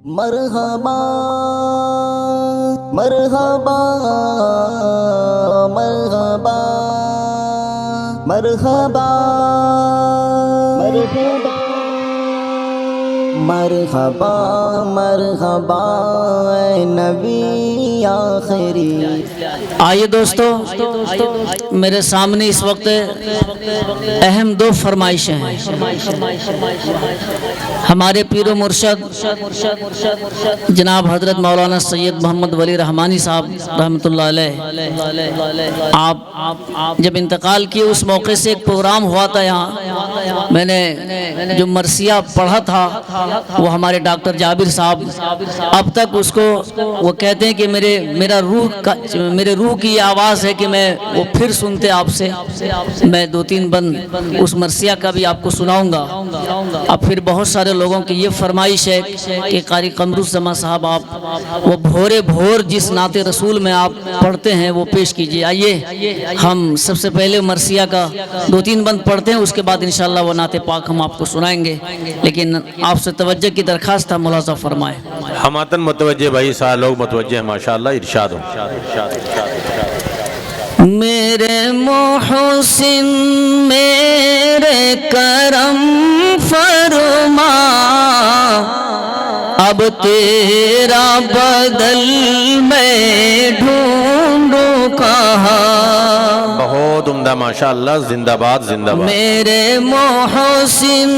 مرحبا مرحبا مرحبا مرحبا مرحبا مرحبا اے نبی آخری۔ آئیے دوستو، میرے سامنے اس وقت اہم دو فرمائشیں ہیں۔ ہمارے پیر و مرشد جناب حضرت مولانا سید محمد ولی رحمانی صاحب رحمۃ اللہ علیہ، آپ جب انتقال کیے اس موقع سے ایک پروگرام ہوا تھا یہاں، میں نے جو مرثیہ پڑھا تھا وہ ہمارے ڈاکٹر جابر صاحب اب تک اس کو وہ کہتے ہیں کہ میرے روح کی یہ آواز ہے کہ میں وہ پھر سنتے آپ سے۔ میں دو تین بند اس مرثیہ کا بھی آپ کو سناؤں گا۔ اب پھر بہت سارے لوگوں کی یہ فرمائش ہے کہ قاری قمرالزمان صاحب آپ وہ بھورے بھور جس نعت رسول میں آپ پڑھتے ہیں وہ پیش کیجیے۔ آئیے ہم سب سے پہلے مرثیہ کا دو تین بند پڑھتے ہیں، اس کے بعد انشاءاللہ وہ نعت پاک ہم آپ کو سنائیں گے، لیکن آپ سے توجہ کی درخواست تھا، ملاحظہ فرمائیں۔ ہماتن متوجہ بھائی سارے لوگ متوجہ ہیں، ماشاءاللہ ارشاد ہو۔ میرے محسن میرے کرم فرما، اب تیرا بدل میں ڈھونڈوں کہاں۔ بہت عمدہ، ماشاءاللہ، زندہ باد زندہ باد۔ میرے محسن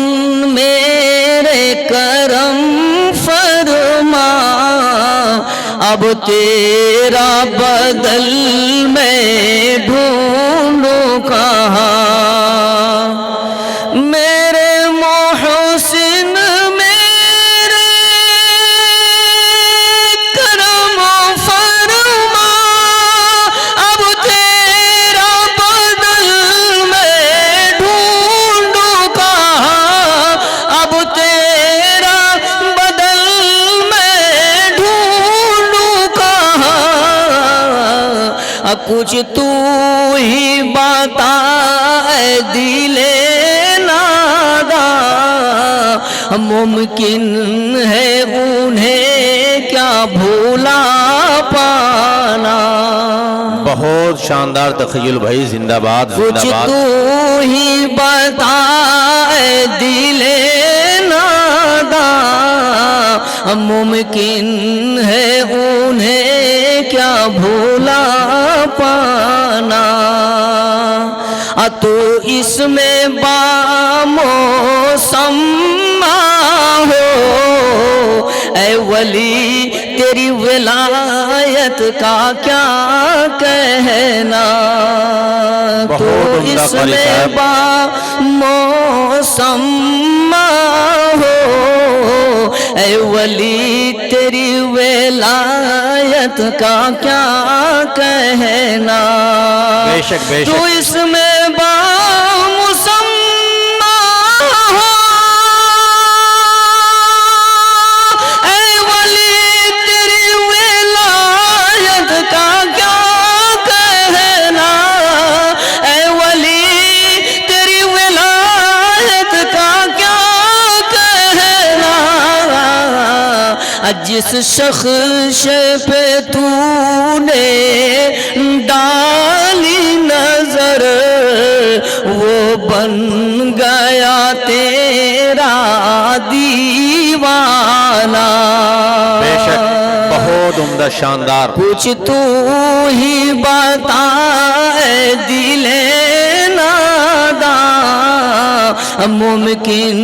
میرے کرم فرما، اب تیرا بدل میں ڈھونڈوں کہاں۔ میرے محسن میرے کرم فرما، اب تیرا بدل میں ڈھونڈوں کہاں۔ اب تیرا بدل میں ڈھونڈوں کہاں۔ کچھ تو ہی بتا اے دل ناداں، ممکن ہے انہیں کیا بھولا پانا۔ بہت شاندار تخیل بھائی، زندہ باد زندہ کچھ باد۔ تو ہی بتا اے دل ناداں، ممکن ہے انہیں کیا بھولا پانا۔ تو اس میں باموسم ہو اے ولی، تیری ولایت کا کیا کہنا۔ تو اس میں باموسم ہو اے ولی، تیری ولایت کا کیا کہنا۔ بے شک بے شک۔ تو اس میں بامسمہ ہو اے ولی، تیری ولایت کا کیا کہنا۔ اے ولی، تیری ولایت کا کیا کہنا۔ جس شخص پہ تو نے ڈالی نظر، وہ بن گیا تیرا دیوانہ۔ بے شک، بہت عمدہ شاندار۔ کچھ تو ہی بتا اے دل ناداں، ممکن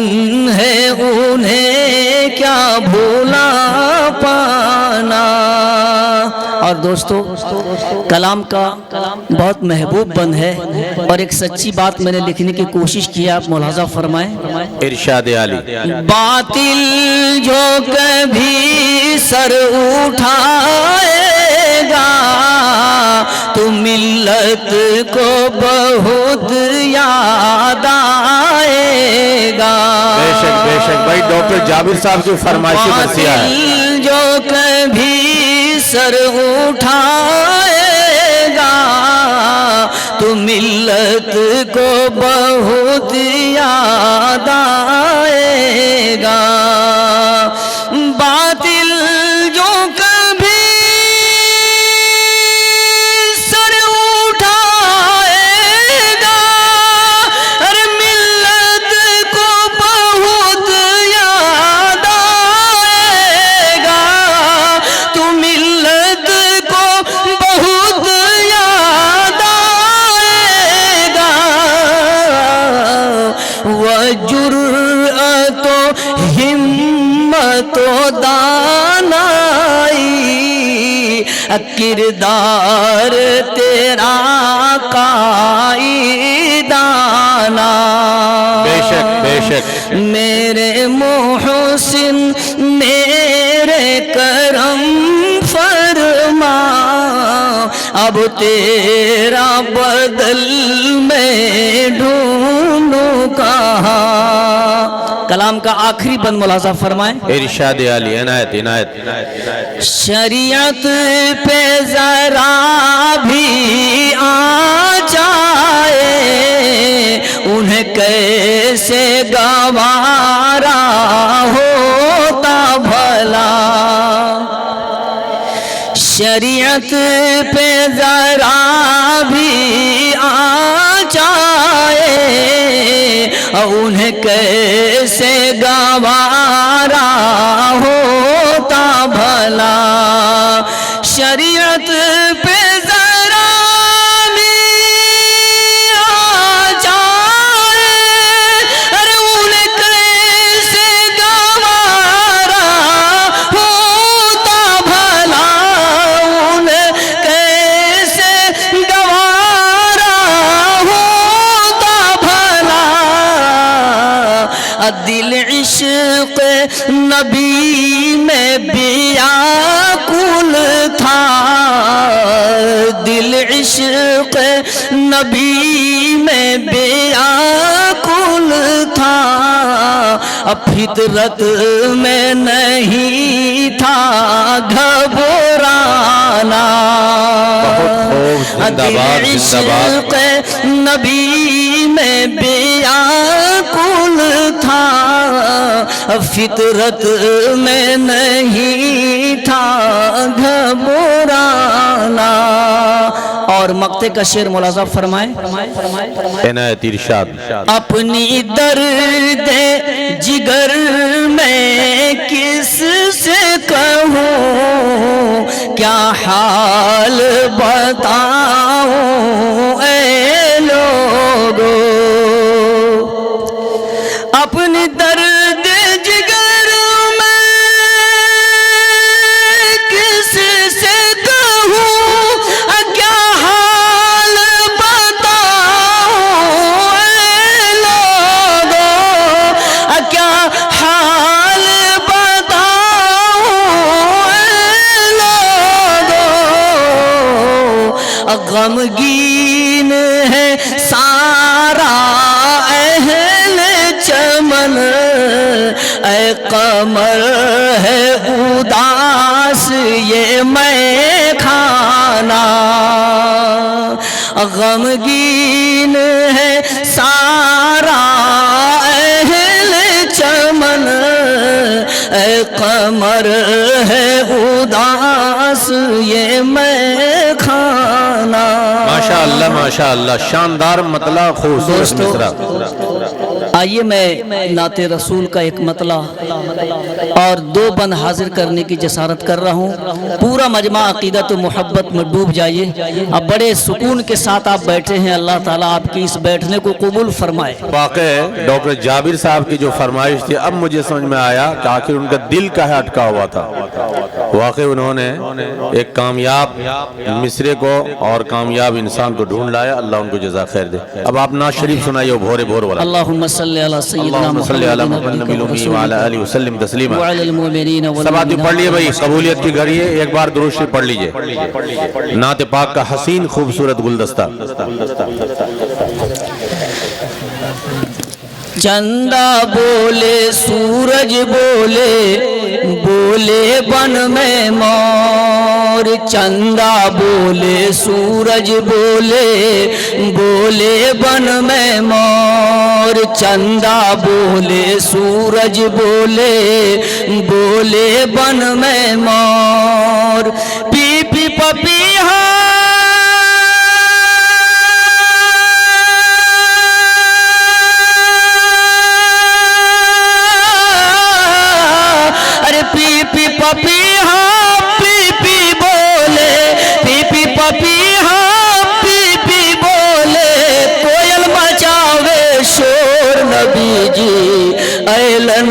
ہے انہیں کیا بھولا پانا۔ اور دوستو، کلام کا بہت محبوب بند ہے اور ایک سچی بات میں نے لکھنے کی کوشش کی ہے، آپ ملاحظہ فرمائیں۔ ارشاد عالی۔ باطل جو کبھی سر اٹھائے گا، تو ملت کو بہت یاد آئے گا۔ بے شک بے شک بھائی، ڈاکٹر جابر صاحب کی فرمائشی مرثیہ ہے۔ باطل جو کبھی سر اٹھائے گا، تو ملت کو بہت یاد آئے گا۔ باطل دانائی کردار تیرا قائدانہ بے شک بے شک میرے محسن میرے کرم فرما اب تیرا بدل میں ڈھونڈوں کہاں کلام کا آخری بند ملاحظہ فرمائیں ارشاد عالی عنایت عنایت شریعت پہ ذرا بھی آ جائے انہیں کیسے گوارا ہوتا بھلا شریعت پہ ذرا بھی آ جائے انہیں کیسے گوارا ہوتا بھلا شریعت پہ ذرا بھی آ جائے ارے انہیں کیسے گوارا ہوتا بھلا انہیں کیسے گوارا ہوتا بھلا دل عشق نبی میں بیاکل تھا دل عشق نبی میں بیاکل تھا فطرت میں نہیں تھا گھبرانا دل عشق نبی میں بیاکل تھا فطرت میں نہیں تھا گھبرانا اور مقطع کا شعر ملاحظہ فرمائیں عنایت ارشاد اپنی درد جگر میں کس سے کہوں کیا حال بتاؤں اے لوگو اپنی درد جگر میں کس سے کہوں کیا حال بتاؤں اے لوگو کیا حال بتاؤں اے لوگو غمگین ہے سارا اہل چمن اے قمر ہے اداس یہ میں کھانا غمگین ہے سارا اہل چمن اے قمر ہے اداس یہ میں کھانا ماشاءاللہ شاندار مطلع خوبصورت مصرع آئیے میں نعت رسول کا ایک مطلع اور دو بند حاضر کرنے کی جسارت کر رہا ہوں پورا مجمع عقیدت و محبت میں ڈوب جائیے اب بڑے سکون کے ساتھ آپ بیٹھے ہیں اللہ تعالیٰ آپ کی اس بیٹھنے کو قبول فرمائے واقع ڈاکٹر جابر صاحب کی جو فرمائش تھی اب مجھے سمجھ میں آیا کہ آخر ان کا دل کہاں اٹکا ہوا تھا واقع انہوں نے ایک کامیاب مصرے کو اور کامیاب انسان کو ڈھونڈ لایا اللہ ان کو جزا خیر دے اب آپ نعت شریف سنائیے بھورے بھور والا اللہم صلی علی سیدنا اللہم صلی علی محمد نبی الامی وعلی آلہ وسلم تسلیما وعلی المؤمنین سب آدمی پڑھ لیے بھائی قبولیت کی گھڑی ہے ایک بار درود شریف پڑھ لیجئے نعت پاک کا حسین خوبصورت گلدستہ چندہ بولے سورج بولے بولے بن میں مور چندہ بولے سورج بولے بولے بن میں مور چندہ بولے سورج بولے بولے بن میں مور پی پی پپیہا پپیہا پی پی بولے پی پی پپیہا پی پی بولے کوئل مچاوے شور نبی جی ایلن